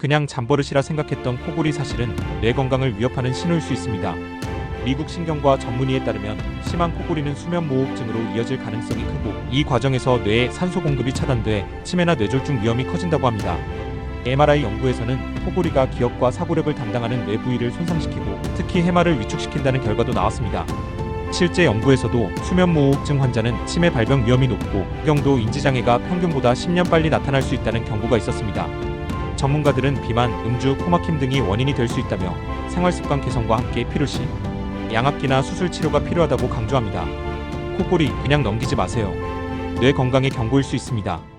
그냥 잠버릇이라 생각했던 코골이 사실은 뇌 건강을 위협하는 신호일 수 있습니다. 미국 신경과 전문의에 따르면 심한 코골이는 수면무호흡증으로 이어질 가능성이 크고 이 과정에서 뇌에 산소 공급이 차단돼 치매나 뇌졸중 위험이 커진다고 합니다. MRI 연구에서는 코골이가 기억과 사고력을 담당하는 뇌 부위를 손상시키고 특히 해마를 위축시킨다는 결과도 나왔습니다. 실제 연구에서도 수면무호흡증 환자는 치매 발병 위험이 높고 경도 인지장애가 평균보다 10년 빨리 나타날 수 있다는 경고가 있었습니다. 전문가들은 비만, 음주, 코막힘 등이 원인이 될 수 있다며 생활습관 개선과 함께 필요시 양압기나 수술 치료가 필요하다고 강조합니다. 코골이 그냥 넘기지 마세요. 뇌 건강에 경고일 수 있습니다.